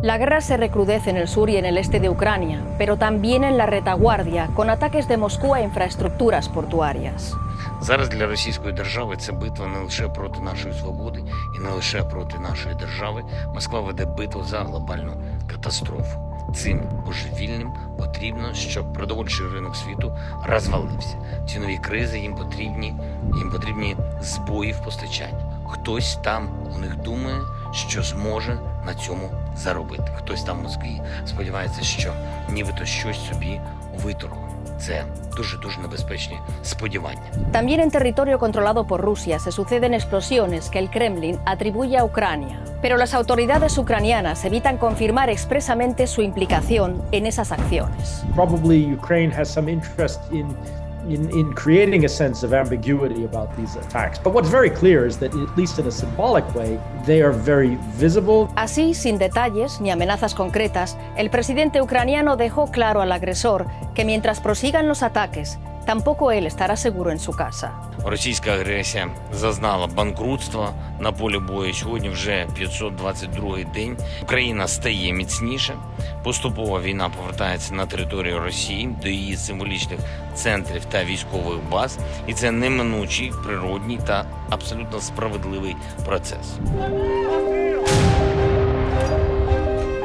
La guerra se recrudece en el sur y en el este de Ucrania, pero también en la retaguardia, con ataques de Moscú a infraestructuras portuarias. Зараз для російської держави це битва не лише проти нашої свободи і не лише проти нашої держави. Москва веде битву за глобальну катастрофу. Цим божевільним потрібно, щоб продовольчий ринок світу розвалився. Ці нові кризи їм потрібні збої в постачанні. Хтось там у них думає, що зможе на цьому заробити. Хтось там в Москві сподівається, що нібито щось собі виторгує. Це дуже небезпечні сподівання. También en territorio controlado por Rusia se suceden explosiones que el Kremlin atribuye a Ucrania. Pero las autoridades ucranianas evitan confirmar expresamente su implicación en esas acciones. Probably Ukraine has some interest in creating a sense of ambiguity about these attacks. But what's very clear is that, at least in a symbolic way, they are very visible. Así, sin detalles ni amenazas concretas, el presidente ucraniano dejó claro al agresor que mientras prosigan los ataques, tampoco él estará seguro en su casa. Російська агресія зазнала банкрутства на полі бою. Сьогодні вже 522-й день. Україна стає міцніше. Поступово війна повертається на територію Росії, до її символічних центрів та військових баз. І це неминучий, природній та абсолютно справедливий процес.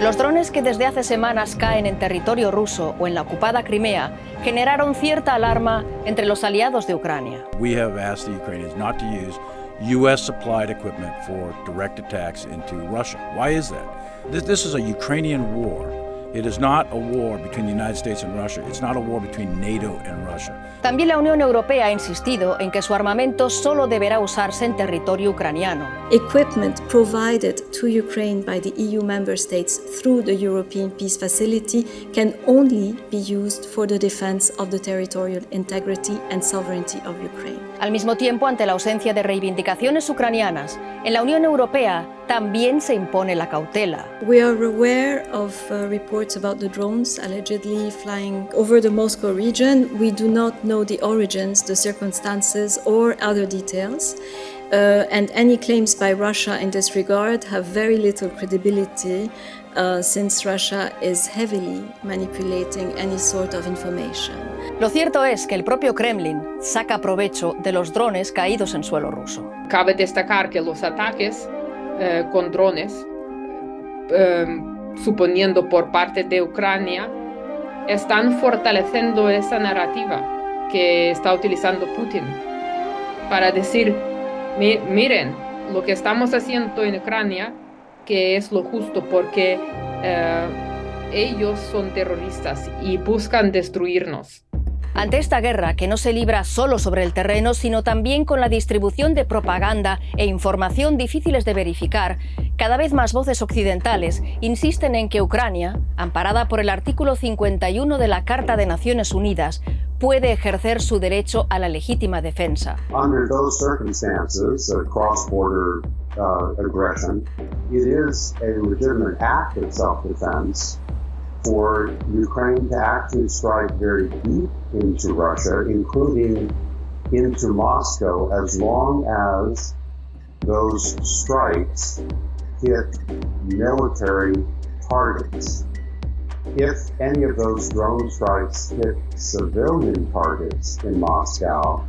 Los drones que desde hace semanas caen en territorio ruso o en la ocupada Crimea generaron cierta alarma entre los aliados de Ucrania. We have asked the Ukrainians not to use U.S.-supplied equipment for direct attacks into Russia. Why is that? This is a Ukrainian war. It is not a war between the United States and Russia. It's not a war between NATO and Russia. También la Unión Europea ha insistido en que su armamento solo deberá usarse en territorio ucraniano. Equipment provided to Ukraine by the EU member states through the European Peace Facility can only be used for the defense of the territorial integrity and sovereignty of Ukraine. Al mismo tiempo, ante la ausencia de reivindicaciones ucranianas, en la Unión Europea también se impone la cautela. We are aware of reports about the drones allegedly flying over the Moscow region. We do not know the origins, the circumstances, or other details. And any claims by Russia in this regard have very little credibility since Russia is heavily manipulating any sort of information. Lo cierto es que el propio Kremlin saca provecho de los drones caídos en suelo ruso. Cabe destacar que los ataques con drones, suponiendo por parte de Ucrania, están fortaleciendo esa narrativa que está utilizando Putin para decir, miren, lo que estamos haciendo en Ucrania, que es lo justo porque ellos son terroristas y buscan destruirnos. Ante esta guerra, que no se libra solo sobre el terreno, sino también con la distribución de propaganda e información difíciles de verificar, cada vez más voces occidentales insisten en que Ucrania, amparada por el artículo 51 de la Carta de Naciones Unidas, puede ejercer su derecho a la legítima defensa. Under those circumstances, cross-border aggression, it is a legitimate act of self-defense for Ukraine to actually strike very deep into Russia, including into Moscow, as long as those strikes hit military targets. If any of those drone strikes hit civilian targets in Moscow,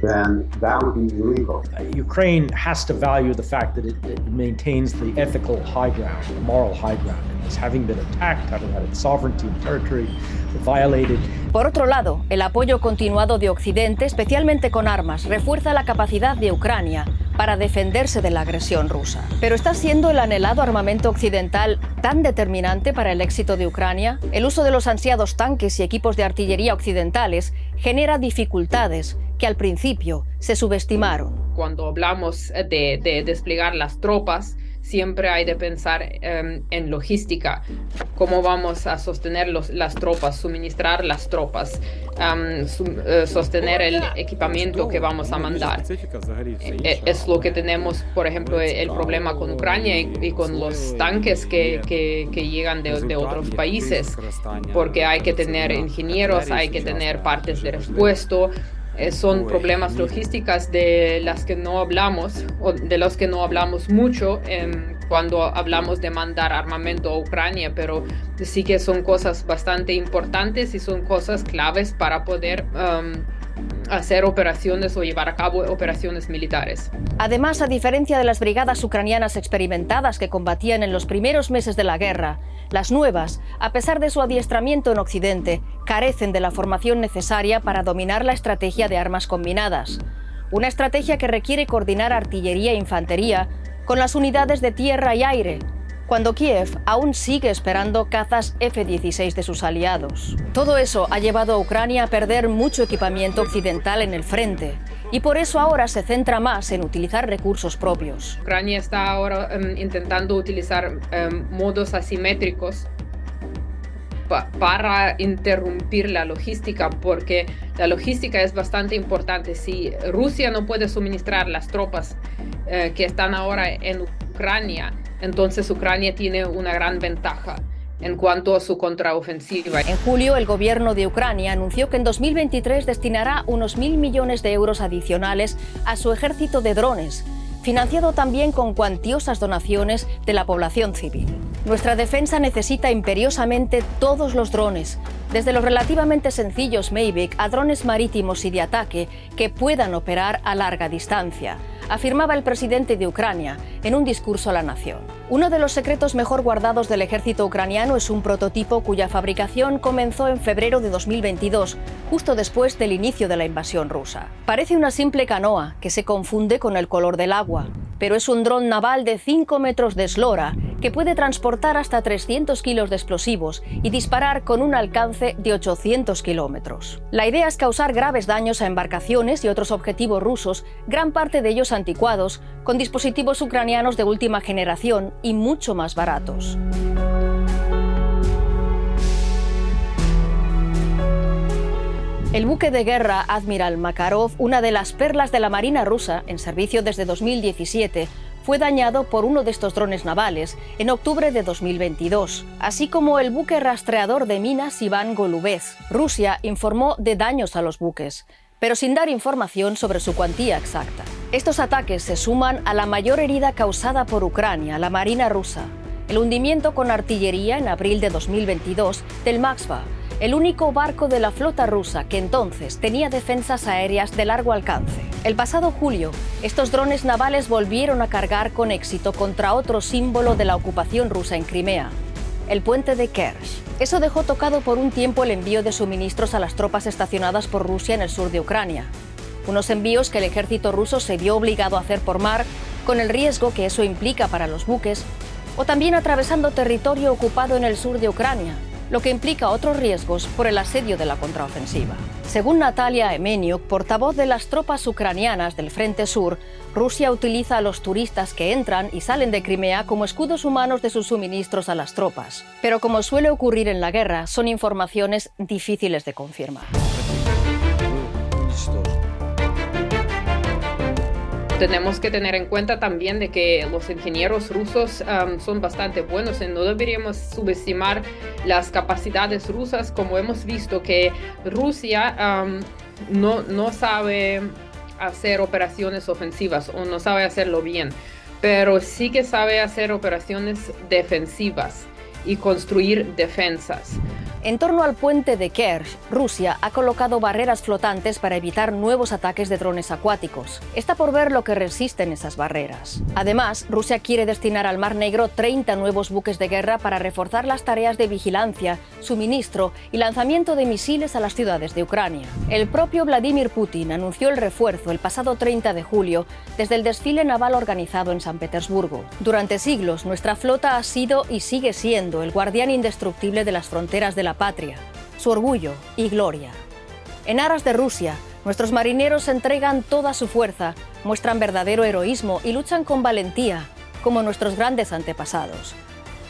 then that would be illegal. Ukraine has to value the fact that it maintains the ethical high ground, the moral high ground. It's having been attacked, having had its sovereignty and territory violated. Por otro lado, el apoyo continuado de Occidente, especialmente con armas, refuerza la capacidad de Ucrania para defenderse de la agresión rusa. Pero ¿está siendo el anhelado armamento occidental tan determinante para el éxito de Ucrania? El uso de los ansiados tanques y equipos de artillería occidentales genera dificultades que al principio se subestimaron. Cuando hablamos de desplegar las tropas, siempre hay de pensar en logística. ¿Cómo vamos a sostener las tropas, suministrar las tropas, sostener el equipamiento que vamos a mandar? Es lo que tenemos, por ejemplo, el problema con Ucrania y con los tanques que llegan de otros países, porque hay que tener ingenieros, hay que tener partes de repuesto. Son problemas logísticas de las que no hablamos o de los que no hablamos mucho cuando hablamos de mandar armamento a Ucrania, pero sí que son cosas bastante importantes y son cosas claves para poder hacer operaciones o llevar a cabo operaciones militares. Además, a diferencia de las brigadas ucranianas experimentadas que combatían en los primeros meses de la guerra, las nuevas, a pesar de su adiestramiento en Occidente, carecen de la formación necesaria para dominar la estrategia de armas combinadas. Una estrategia que requiere coordinar artillería e infantería con las unidades de tierra y aire, cuando Kiev aún sigue esperando cazas F-16 de sus aliados. Todo eso ha llevado a Ucrania a perder mucho equipamiento occidental en el frente, y por eso ahora se centra más en utilizar recursos propios. Ucrania está ahora intentando utilizar modos asimétricos para interrumpir la logística, porque la logística es bastante importante. Si Rusia no puede suministrar las tropas que están ahora en Ucrania, entonces Ucrania tiene una gran ventaja en cuanto a su contraofensiva. En julio, el gobierno de Ucrania anunció que en 2023 destinará unos 1.000 millones de euros adicionales a su ejército de drones, financiado también con cuantiosas donaciones de la población civil. Nuestra defensa necesita imperiosamente todos los drones, desde los relativamente sencillos Mavic a drones marítimos y de ataque que puedan operar a larga distancia, afirmaba el presidente de Ucrania en un discurso a la nación. Uno de los secretos mejor guardados del ejército ucraniano es un prototipo cuya fabricación comenzó en febrero de 2022, justo después del inicio de la invasión rusa. Parece una simple canoa que se confunde con el color del agua, pero es un dron naval de 5 metros de eslora que puede transportar hasta 300 kilos de explosivos y disparar con un alcance de 800 kilómetros. La idea es causar graves daños a embarcaciones y otros objetivos rusos, gran parte de ellos anticuados, con dispositivos ucranianos de última generación y mucho más baratos. El buque de guerra Admiral Makarov, una de las perlas de la Marina rusa, en servicio desde 2017, fue dañado por uno de estos drones navales en octubre de 2022, así como el buque rastreador de minas Iván Golubez. Rusia informó de daños a los buques, pero sin dar información sobre su cuantía exacta. Estos ataques se suman a la mayor herida causada por Ucrania, la Marina rusa, el hundimiento con artillería en abril de 2022 del Moskva, el único barco de la flota rusa que entonces tenía defensas aéreas de largo alcance. El pasado julio, estos drones navales volvieron a cargar con éxito contra otro símbolo de la ocupación rusa en Crimea, el puente de Kerch. Eso dejó tocado por un tiempo el envío de suministros a las tropas estacionadas por Rusia en el sur de Ucrania. Unos envíos que el ejército ruso se vio obligado a hacer por mar, con el riesgo que eso implica para los buques, o también atravesando territorio ocupado en el sur de Ucrania, lo que implica otros riesgos por el asedio de la contraofensiva. Según Natalia Emeniuk, portavoz de las tropas ucranianas del Frente Sur, Rusia utiliza a los turistas que entran y salen de Crimea como escudos humanos de sus suministros a las tropas. Pero como suele ocurrir en la guerra, son informaciones difíciles de confirmar. Tenemos que tener en cuenta también de que los ingenieros rusos son bastante buenos y no deberíamos subestimar las capacidades rusas, como hemos visto que Rusia no sabe hacer operaciones ofensivas o no sabe hacerlo bien, pero sí que sabe hacer operaciones defensivas y construir defensas. En torno al puente de Kerch, Rusia ha colocado barreras flotantes para evitar nuevos ataques de drones acuáticos. Está por ver lo que resisten esas barreras. Además, Rusia quiere destinar al Mar Negro 30 nuevos buques de guerra para reforzar las tareas de vigilancia, suministro y lanzamiento de misiles a las ciudades de Ucrania. El propio Vladimir Putin anunció el refuerzo el pasado 30 de julio desde el desfile naval organizado en San Petersburgo. Durante siglos, nuestra flota ha sido y sigue siendo el guardián indestructible de las fronteras de la patria, su orgullo y gloria. En aras de Rusia, nuestros marineros entregan toda su fuerza, muestran verdadero heroísmo y luchan con valentía, como nuestros grandes antepasados,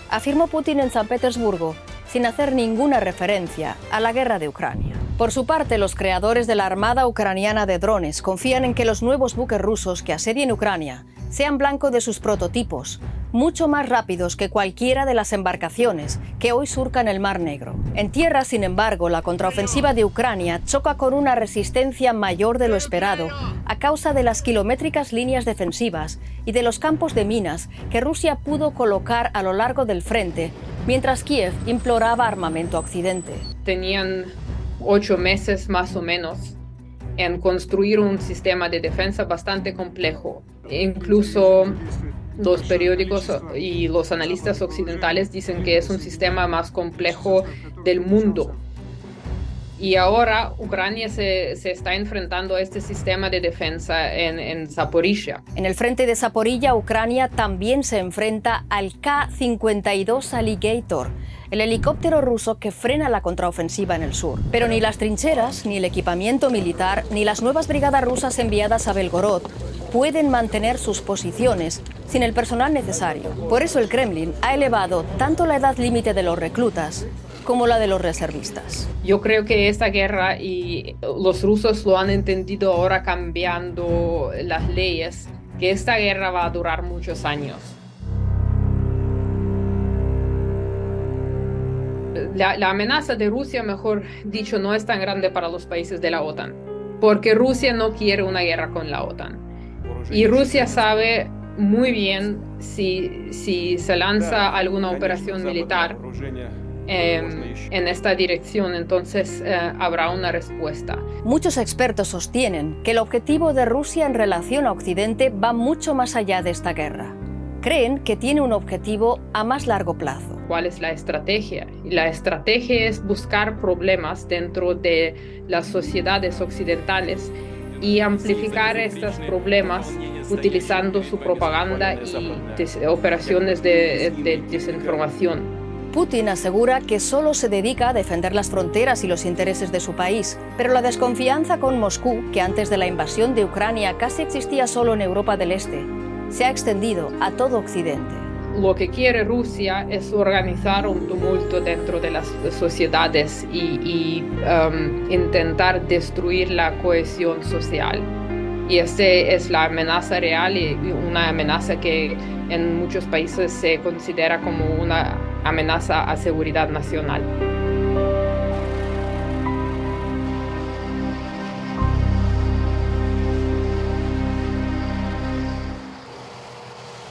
afirmó Putin en San Petersburgo, sin hacer ninguna referencia a la guerra de Ucrania. Por su parte, los creadores de la Armada Ucraniana de Drones confían en que los nuevos buques rusos que asedien Ucrania sean blanco de sus prototipos, mucho más rápidos que cualquiera de las embarcaciones que hoy surcan el Mar Negro. En tierra, sin embargo, la contraofensiva de Ucrania choca con una resistencia mayor de lo esperado a causa de las kilométricas líneas defensivas y de los campos de minas que Rusia pudo colocar a lo largo del frente, mientras Kiev imploraba armamento a Occidente. Tenían 8 meses más o menos en construir un sistema de defensa bastante complejo. Incluso los periódicos y los analistas occidentales dicen que es un sistema más complejo del mundo. Y ahora Ucrania se está enfrentando a este sistema de defensa en Zaporizhia. En el frente de Zaporilla, Ucrania también se enfrenta al K-52 Alligator, el helicóptero ruso que frena la contraofensiva en el sur. Pero ni las trincheras, ni el equipamiento militar, ni las nuevas brigadas rusas enviadas a Belgorod pueden mantener sus posiciones sin el personal necesario. Por eso el Kremlin ha elevado tanto la edad límite de los reclutas como la de los reservistas. Yo creo que esta guerra, y los rusos lo han entendido ahora cambiando las leyes, que esta guerra va a durar muchos años. La amenaza de Rusia, mejor dicho, no es tan grande para los países de la OTAN, porque Rusia no quiere una guerra con la OTAN. Y Rusia sabe muy bien si se lanza alguna operación militar en esta dirección, entonces habrá una respuesta. Muchos expertos sostienen que el objetivo de Rusia en relación a Occidente va mucho más allá de esta guerra. Creen que tiene un objetivo a más largo plazo. ¿Cuál es la estrategia? La estrategia es buscar problemas dentro de las sociedades occidentales y amplificar estos problemas utilizando su propaganda y operaciones de desinformación. Putin asegura que solo se dedica a defender las fronteras y los intereses de su país, pero la desconfianza con Moscú, que antes de la invasión de Ucrania casi existía solo en Europa del Este, se ha extendido a todo Occidente. Lo que quiere Rusia es organizar un tumulto dentro de las sociedades y intentar destruir la cohesión social. Y esta es la amenaza real y una amenaza que en muchos países se considera como una amenaza a seguridad nacional.